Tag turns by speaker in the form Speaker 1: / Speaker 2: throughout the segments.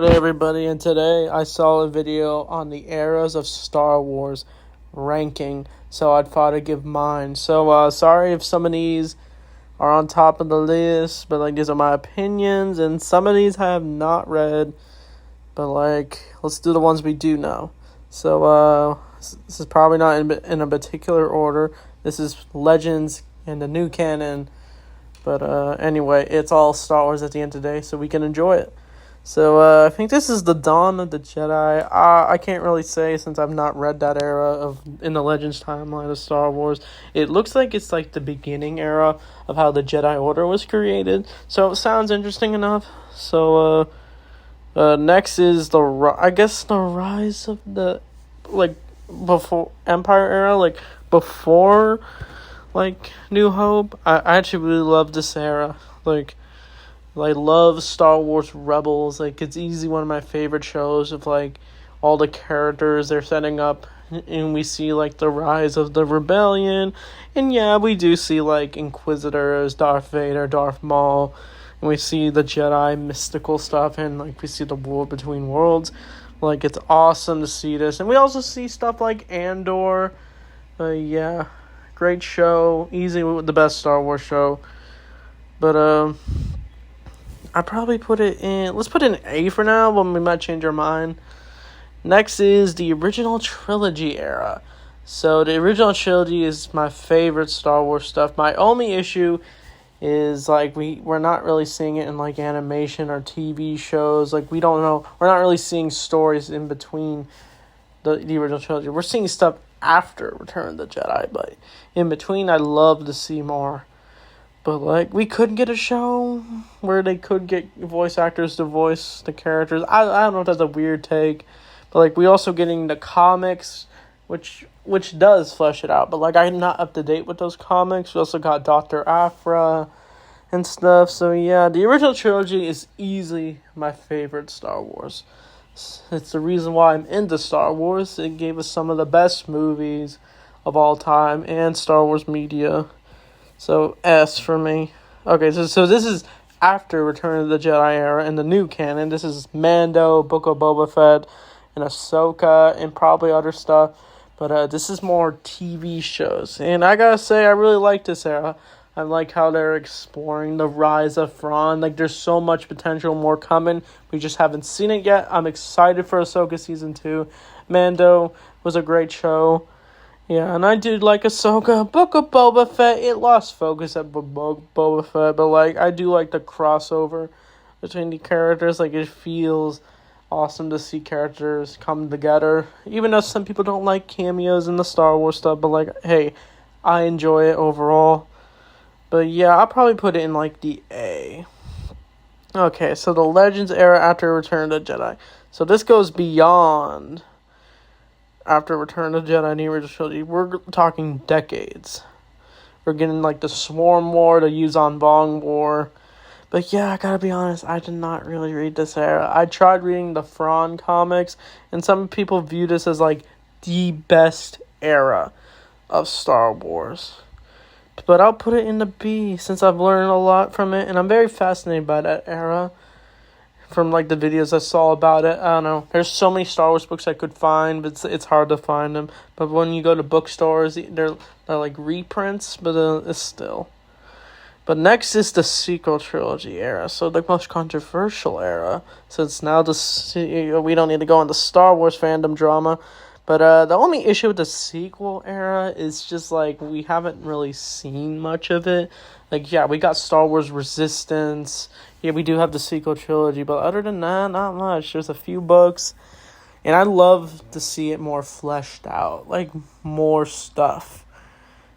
Speaker 1: Hey everybody, and today I saw a video on the eras of Star Wars ranking, so I thought I'd give mine. So, sorry if some of these are on top of the list, but these are my opinions, and some of these I have not read, but let's do the ones we do know. So, this is probably not in a particular order. This is Legends and the new canon, but anyway, it's all Star Wars at the end of the day, so we can enjoy it. So, I think this is the Dawn of the Jedi. I can't really say since I've not read that era in the Legends timeline of Star Wars. It looks like it's the beginning era of how the Jedi Order was created. So, it sounds interesting enough. So, next is the rise of the, before Empire era, before, New Hope. I actually really love this era. I love Star Wars Rebels. It's easily one of my favorite shows of, all the characters they're setting up. And we see, the rise of the rebellion. And, yeah, we do see, Inquisitors, Darth Vader, Darth Maul. And we see the Jedi mystical stuff. And, we see the war between worlds. It's awesome to see this. And we also see stuff like Andor. Yeah, great show. Easily the best Star Wars show. But, I probably let's put it in A for now, but we might change our mind. Next is the original trilogy era. So the original trilogy is my favorite Star Wars stuff. My only issue is we're not really seeing it in animation or TV shows. We don't know. We're not really seeing stories in between the original trilogy. We're seeing stuff after Return of the Jedi, but in between I'd love to see more. But, we could get a show where they could get voice actors to voice the characters. I don't know if that's a weird take. But, we also getting the comics, which does flesh it out. But, I'm not up to date with those comics. We also got Dr. Aphra and stuff. So, yeah, the original trilogy is easily my favorite Star Wars. It's the reason why I'm into Star Wars. It gave us some of the best movies of all time and Star Wars media. So, S for me. Okay, so this is after Return of the Jedi era and the new canon. This is Mando, Book of Boba Fett, and Ahsoka, and probably other stuff. But this is more TV shows. And I gotta say, I really like this era. I like how they're exploring the rise of Thrawn. There's so much potential more coming. We just haven't seen it yet. I'm excited for Ahsoka Season 2. Mando was a great show. Yeah, and I do like Ahsoka. Book of Boba Fett, it lost focus at Boba Fett, but, I do like the crossover between the characters. It feels awesome to see characters come together. Even though some people don't like cameos in the Star Wars stuff, but, hey, I enjoy it overall. But, yeah, I'll probably put it in, the A. Okay, so the Legends era after Return of the Jedi. So this goes beyond after Return of the Jedi and the original trilogy. We're talking decades. We're getting the Swarm War, the Yuuzhan Vong War. But yeah, I gotta be honest, I did not really read this era. I tried reading the Thrawn comics, and some people view this as the best era of Star Wars. But I'll put it in the B since I've learned a lot from it, and I'm very fascinated by that era. From the videos I saw about it, I don't know. There's so many Star Wars books I could find, but it's hard to find them. But when you go to bookstores, they're reprints, but it's still. But next is the sequel trilogy era, so the most controversial era. Since now we don't need to go into Star Wars fandom drama, but the only issue with the sequel era is just we haven't really seen much of it. Yeah, we got Star Wars Resistance. Yeah, we do have the sequel trilogy, but other than that, not much. There's a few books, and I love to see it more fleshed out, more stuff.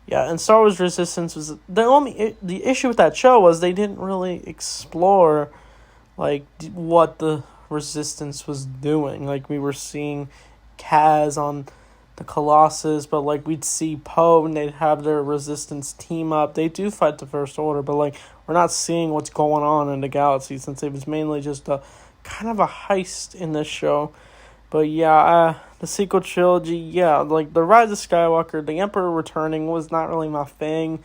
Speaker 1: Yeah, and Star Wars Resistance was the issue with that show was they didn't really explore what the Resistance was doing. We were seeing Kaz on the Colossus, but we'd see Poe and they'd have their Resistance team up. They do fight the First Order, but we're not seeing what's going on in the galaxy since it was mainly just a kind of a heist in this show. But yeah, the sequel trilogy, yeah, the Rise of Skywalker, the Emperor returning was not really my thing,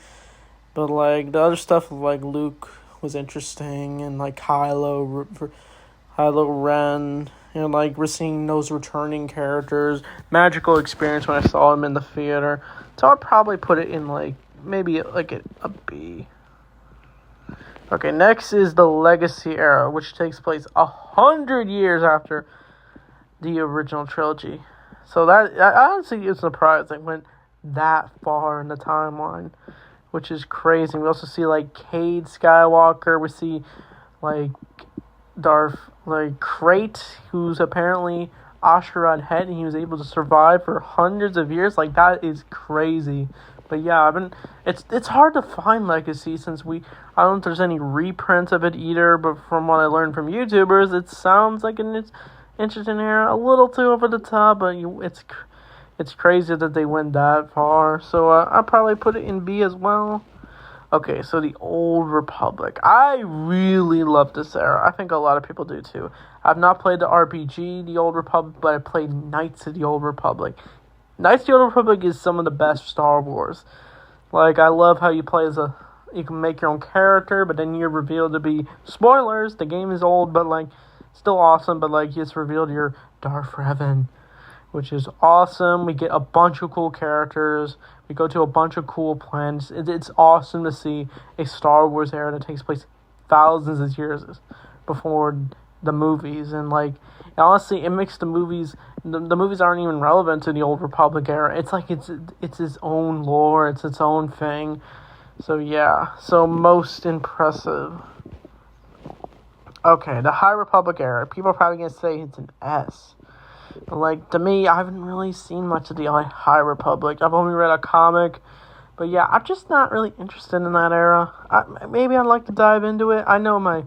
Speaker 1: but the other stuff of Luke was interesting, and Kylo Kylo Ren, and like we're seeing those returning characters. Magical experience when I saw him in the theater. So I'd probably put it in like maybe like a B. Okay, next is the Legacy era, which takes place 100 years after the original trilogy. So that I honestly is surprised they went that far in the timeline, which is crazy. We also see like Cade Skywalker. We see like Darth like Krayt, who's apparently Oshirad head, and he was able to survive for hundreds of years. Like that is crazy. But yeah, it's hard to find Legacy since I don't think there's any reprints of it either. But from what I learned from YouTubers, it sounds like an interesting era, a little too over the top, but it's crazy that they went that far. So I'll probably put it in B as well. Okay, so the Old Republic. I really love this era. I think a lot of people do too. I've not played the RPG, The Old Republic, but I played Knights of the Old Republic. Knights of the Old Republic is some of the best Star Wars. Like, I love how you can make your own character, but then you're revealed to be, spoilers, the game is old, but like, still awesome, but like, it's revealed you're Darth Revan, which is awesome. We get a bunch of cool characters. We go to a bunch of cool planets. It's awesome to see a Star Wars era that takes place thousands of years before the movies. And like, honestly, it makes the movies aren't even relevant to the Old Republic era. It's like it's its own lore. It's its own thing. So yeah. So most impressive. Okay, the High Republic era. People are probably gonna say it's an S. But like, to me, I haven't really seen much of the High Republic. I've only read a comic. But yeah, I'm just not really interested in that era. Maybe I'd like to dive into it. I know one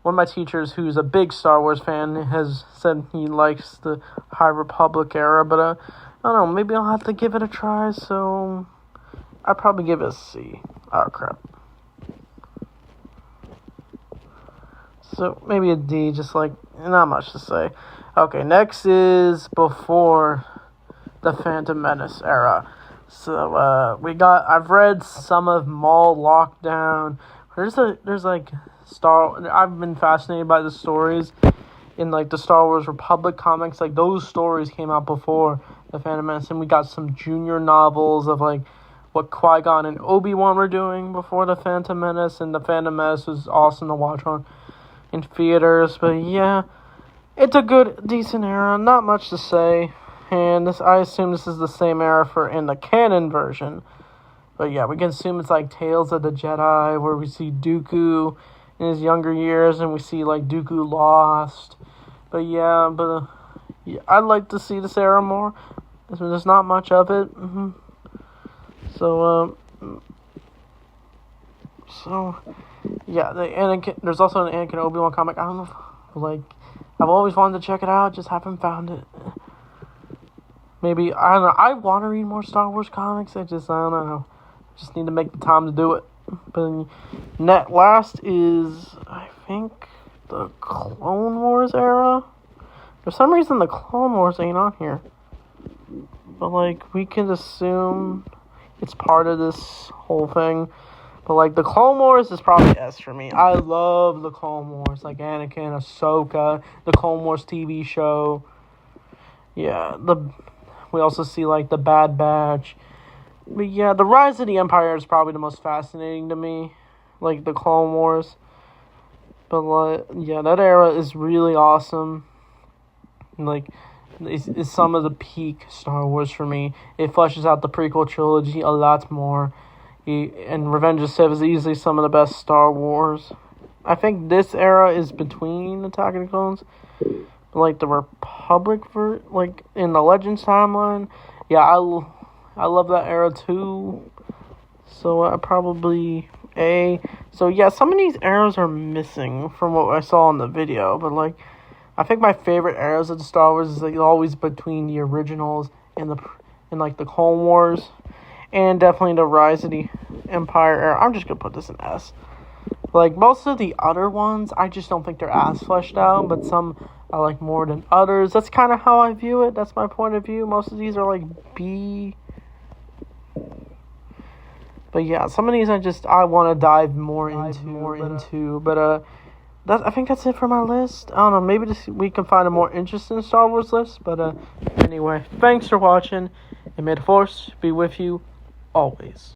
Speaker 1: of my teachers, who's a big Star Wars fan, has said he likes the High Republic era. But I don't know, maybe I'll have to give it a try. So I'd probably give it a C. Oh, crap. So maybe a D, just like, not much to say. Okay, next is before the Phantom Menace era. So I've read some of Maul Lockdown. There's like I've been fascinated by the stories in like the Star Wars Republic comics. Like those stories came out before the Phantom Menace, and we got some junior novels of like what Qui-Gon and Obi-Wan were doing before the Phantom Menace, and the Phantom Menace was awesome to watch in theaters. But yeah, it's a good, decent era. Not much to say. And I assume this is the same era in the canon version. But yeah, we can assume it's like Tales of the Jedi, where we see Dooku in his younger years, and we see like Dooku lost. But yeah, I'd like to see this era more. There's not much of it. So yeah, there's also an Anakin Obi-Wan comic. I don't know, I've always wanted to check it out, just haven't found it. Maybe, I don't know, I want to read more Star Wars comics, I don't know. Just need to make the time to do it. But last is, I think, the Clone Wars era. For some reason, the Clone Wars ain't on here. But, we can assume it's part of this whole thing. But, the Clone Wars is probably S for me. I love the Clone Wars. Like, Anakin, Ahsoka, the Clone Wars TV show. Yeah, we also see, the Bad Batch. But, yeah, the Rise of the Empire is probably the most fascinating to me. The Clone Wars. But, yeah, that era is really awesome. It's some of the peak Star Wars for me. It fleshes out the prequel trilogy a lot more. And Revenge of the Sith is easily some of the best Star Wars. I think this era is between Attack of the Clones. The Republic, in the Legends timeline. Yeah, I love that era too. So probably A. So yeah, some of these eras are missing from what I saw in the video. But I think my favorite eras of the Star Wars is always between the originals and the Clone Wars. And definitely the Rise of the Empire era. I'm just going to put this in S. Most of the other ones, I just don't think they're as fleshed out. But some I like more than others. That's kind of how I view it. That's my point of view. Most of these are B. But yeah, some of these I want to dive more into. But I think that's it for my list. I don't know, maybe we can find a more interesting Star Wars list. But anyway, thanks for watching, and may the Force be with you always.